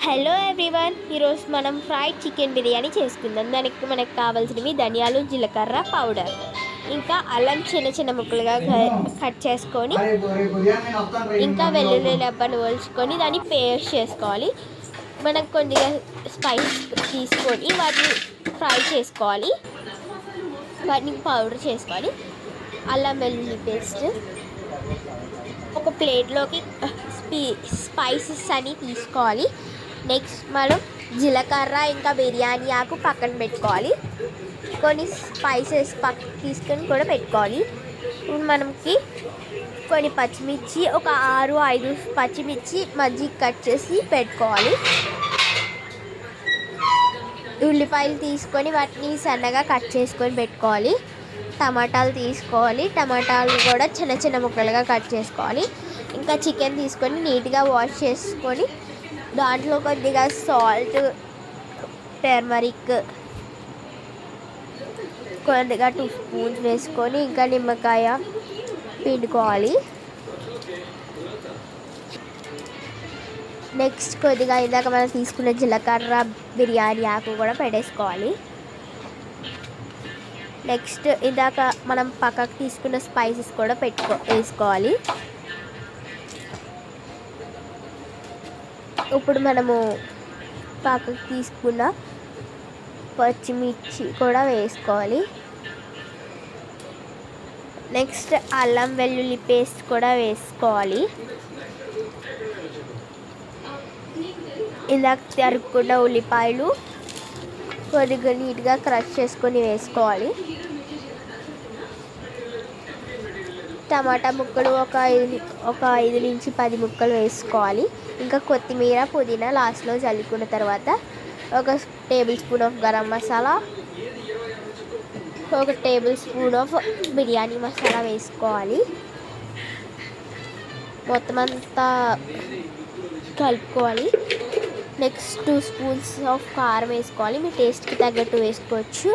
Hello everyone, ఈరోజు మనం fried chicken biryani చేసుకుందాం. దానికి మనకు కావాల్సినవి ధనియాలు, జీలకర్ర పౌడర్, ఇంకా అల్లం చిన్న చిన్న ముక్కలుగా కట్ చేసుకొని, ఇంకా వెల్లుల్లి రెబ్బలు ఒలుచుకొని దాన్ని పేస్ట్ చేసుకోవాలి. మనకు కొద్దిగా స్పైస్ తీసుకొని వాటిని ఫ్రై చేసుకోవాలి. వాటిని పౌడర్ చేసుకోవాలి. అల్లం వెల్లుల్లి పేస్ట్ ఒక ప్లేట్లోకి స్పైసెస్ అని తీసుకోవాలి. నెక్స్ట్ మనం జీలకర్ర ఇంకా బిర్యానీ ఆకు పక్కన పెట్టుకోవాలి. కొన్ని స్పైసెస్ తీసుకొని కూడా పెట్టుకోవాలి. ఇప్పుడు మనకి కొన్ని పచ్చిమిర్చి, ఒక 6-5 పచ్చిమిర్చి మధ్య కట్ చేసి పెట్టుకోవాలి. ఉల్లిపాయలు తీసుకొని వాటిని సన్నగా కట్ చేసుకొని పెట్టుకోవాలి. టమాటాలు తీసుకోవాలి. టమాటాలు కూడా చిన్న చిన్న ముక్కలుగా కట్ చేసుకోవాలి. ఇంకా చికెన్ తీసుకొని నీట్గా వాష్ చేసుకొని దాంట్లో కొద్దిగా సాల్ట్, టర్మరిక్ కొద్దిగా 2 స్పూన్స్ వేసుకొని ఇంకా నిమ్మకాయ పిండుకోవాలి. నెక్స్ట్ కొద్దిగా ఇందాక మనం తీసుకున్న జీలకర్ర బిర్యానీ ఆకు కూడా పెట్టేసుకోవాలి. నెక్స్ట్ ఇందాక మనం పక్కకు తీసుకున్న స్పైసెస్ కూడా వేసుకోవాలి. ఇప్పుడు మనము పక్కకు తీసుకున్న పచ్చిమిర్చి కూడా వేసుకోవాలి. నెక్స్ట్ అల్లం వెల్లుల్లి పేస్ట్ కూడా వేసుకోవాలి. ఇందాక తరుక్కున్న ఉల్లిపాయలు కొద్దిగా నీట్గా క్రష్ చేసుకొని వేసుకోవాలి. టమాటా ముక్కలు ఒక 5 నుంచి 10 ముక్కలు వేసుకోవాలి. ఇంకా కొత్తిమీర, పుదీనా లాస్ట్లో చల్లుకున్న తర్వాత ఒక tablespoon of garam masala, ఒక tablespoon of biryani masala వేసుకోవాలి. మొత్తం అంతా కలుపుకోవాలి. నెక్స్ట్ 2 స్పూన్స్ ఆఫ్ కారం వేసుకోవాలి. మీ టేస్ట్కి తగ్గట్టు వేసుకోవచ్చు.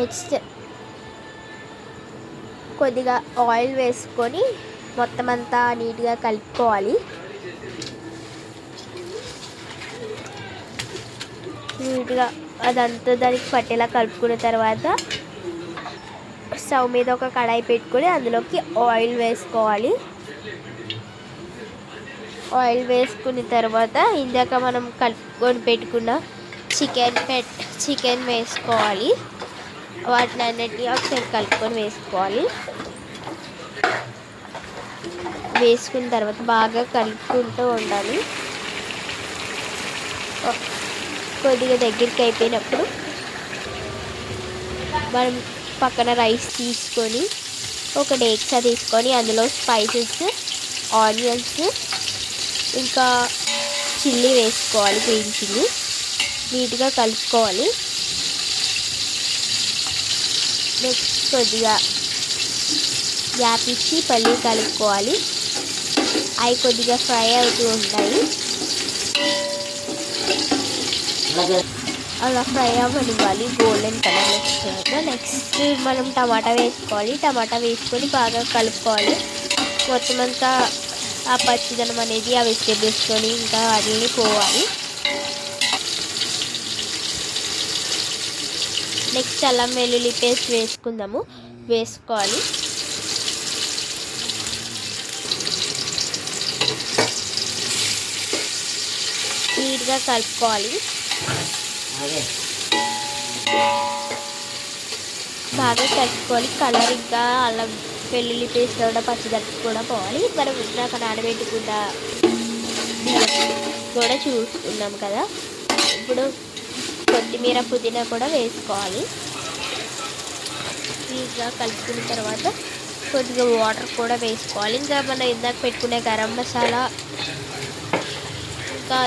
నెక్స్ట్ కొద్దిగా ఆయిల్ వేసుకొని మొత్తం అంతా నీట్గా కలుపుకోవాలి. నీట్గా అదంతా దానికి పట్టేలా కలుపుకున్న తర్వాత స్టవ్ మీద ఒక కడాయి పెట్టుకొని అందులోకి ఆయిల్ వేసుకోవాలి. ఆయిల్ వేసుకున్న తర్వాత ఇందాక మనం కలుపుకొని పెట్టుకున్న చికెన్ వేసుకోవాలి. వాటిని అన్నిటినీ ఒకసారి కలుపుకొని వేసుకోవాలి. వేసుకున్న తర్వాత బాగా కలుపుకుంటూ ఉండాలి. కొద్దిగా దగ్గరికి అయిపోయినప్పుడు మనం పక్కన రైస్ తీసుకొని ఒక డేక్షా తీసుకొని అందులో స్పైసెస్, ఆనియన్స్ ఇంకా చిల్లీ వేసుకోవాలి. గ్రీన్ చిల్లీ నీట్గా కలుపుకోవాలి. నెక్స్ట్ కొద్దిగా గ్యాప్ ఇచ్చి పల్లి కలుపుకోవాలి. అవి కొద్దిగా ఫ్రై అవుతూ ఉంటాయి. అలా ఫ్రై అవ్వనివ్వాలి గోల్డెన్ కలర్ వచ్చాక. నెక్స్ట్ మనం టమాటా వేసుకోవాలి. టమాటా వేసుకొని బాగా కలుపుకోవాలి. మొత్తం అంతా ఆ పచ్చిదనం అనేది ఆ వెజిటేబుల్స్కొని ఇంకా వాటిని పోవాలి. నెక్స్ట్ అల్లం వెల్లుల్లి పేస్ట్ వేసుకోవాలి. నీట్గా కలుపుకోవాలి. బాగా కలుపుకోవాలి. కలర్ ఇంకా అల్లం వెల్లుల్లి పేస్ట్ కూడా పచ్చిదనం కూడా పోవాలి. మనం ఇందాక నానబెట్టుకున్న బియ్యం కూడా చూసుకున్నాం కదా. ఇప్పుడు కొత్తిమీర, పుదీనా కూడా వేసుకోవాలి. నీట్గా కలుపుకున్న తర్వాత కొద్దిగా వాటర్ కూడా వేసుకోవాలి. ఇంకా మనం ఇందాక పెట్టుకునే గరం మసాలా ఇంకా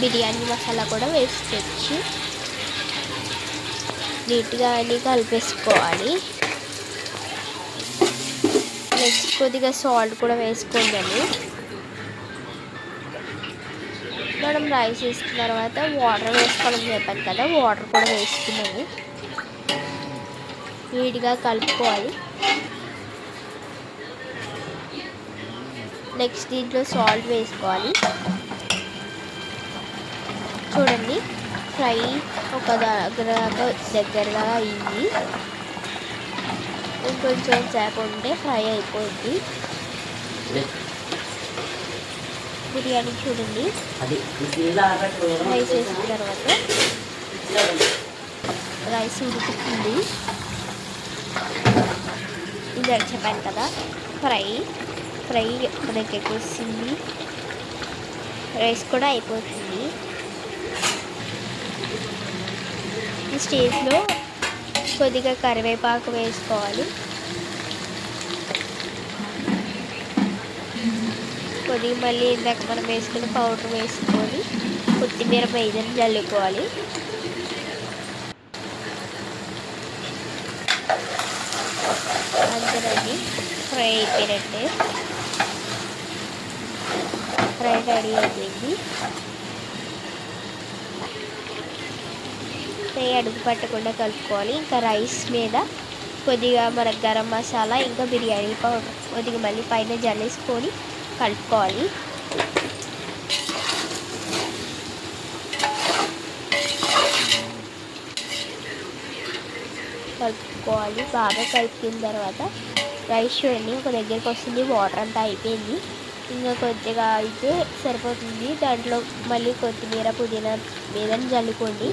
బిర్యానీ మసాలా కూడా వేసుకోవచ్చు. నీట్గా అన్నీ కలిపేసుకోవాలి. నెక్స్ట్ కొద్దిగా సాల్ట్ కూడా వేసుకుందాము. మనం రైస్ వేసుకున్న తర్వాత వాటర్ వేసుకోవాలని చెప్పాను కదా, వాటర్ కూడా వేసుకున్నాము. నీట్గా కలుపుకోవాలి. నెక్స్ట్ దీంట్లో సాల్ట్ వేసుకోవాలి. చూడండి ఫ్రై ఒక దగ్గరగా అయింది. ఇంకొంచెం సేపు ఉంటే ఫ్రై అయిపోద్ది బిర్యానీ. చూడండి రైస్ వేసిన తర్వాత రైస్ ఉడుకుతుంది. ఇందాక చెప్పాను కదా ఫ్రై దగ్గరికి వస్తుంది, రైస్ కూడా అయిపోతుంది. ఈ స్టేజ్లో కొద్దిగా కరివేపాకు వేసుకోవాలి, కొద్దిగా మళ్ళీ ఇందాక మనం వేసుకున్న పౌడర్ వేసుకొని కొత్తిమీర పైదని జల్లుకోవాలి. అంతేనండి, ఫ్రై అయిపోయినట్టే, ఫ్రై రెడీ అయిపోయింది. ఫ్రై అడుగు పట్టకుండా కలుపుకోవాలి. ఇంకా రైస్ మీద కొద్దిగా మన గరం మసాలా ఇంకా బిర్యానీ పౌడర్ కొద్దిగా మళ్ళీ పైన జల్లేసుకొని కలుపుకోవాలి. బాగా కలిపిన తర్వాత రైస్ చూడండి ఒక దగ్గరికి వస్తుంది, వాటర్ అంతా అయిపోయింది. ఇంకా కొద్దిగా అయితే సరిపోతుంది. దాంట్లో మళ్ళీ కొత్తిమీర పుదీనా మీద జల్లుకోండి.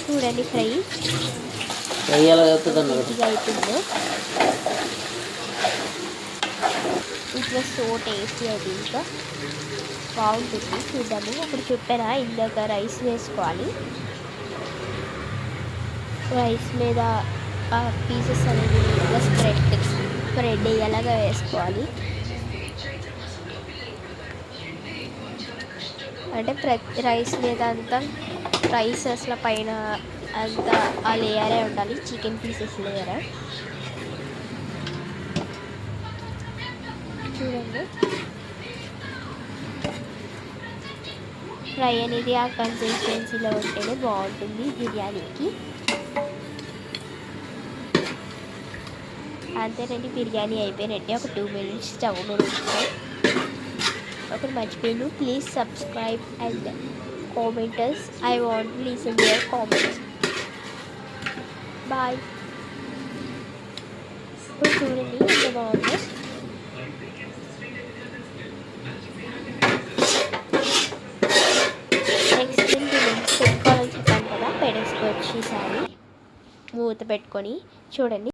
చూడండి ఫ్రై అయిపోయిందో. ఇట్లా సో టేస్టీ అది ఇంకా బాగుంటుంది. చూద్దాము. అప్పుడు చెప్పారా ఇందాక రైస్ వేసుకోవాలి, రైస్ మీద ఆ పీసెస్ అనేది ఇలా స్ప్రెడ్ అయ్యేలాగా వేసుకోవాలి. అంటే రైస్ మీద అంతా రైస్ అసలు పైన అంతా ఆ లేయరే ఉండాలి, చికెన్ పీసెస్ లేయర్. చూడండి ఫ్రై అనేది ఆ కన్సిస్టెన్సీలో ఉంటేనే బాగుంటుంది బిర్యానీకి. అంతేనండి, బిర్యానీ అయిపోయినట్టే. ఒక 2 minutes స్టవ్ మీద ఉంచుతాం. ఒకటి మర్చిపోయాను, please subscribe and commenters. I want to listen your comments. Bye. ఇప్పుడు చూడండి ఎంత బాగుందో. నెక్స్ట్ 2 minutes పెట్టుకోవాలని చెప్పాను కదా, పెట్టేసుకోవచ్చు. ఈసారి మూత పెట్టుకొని చూడండి.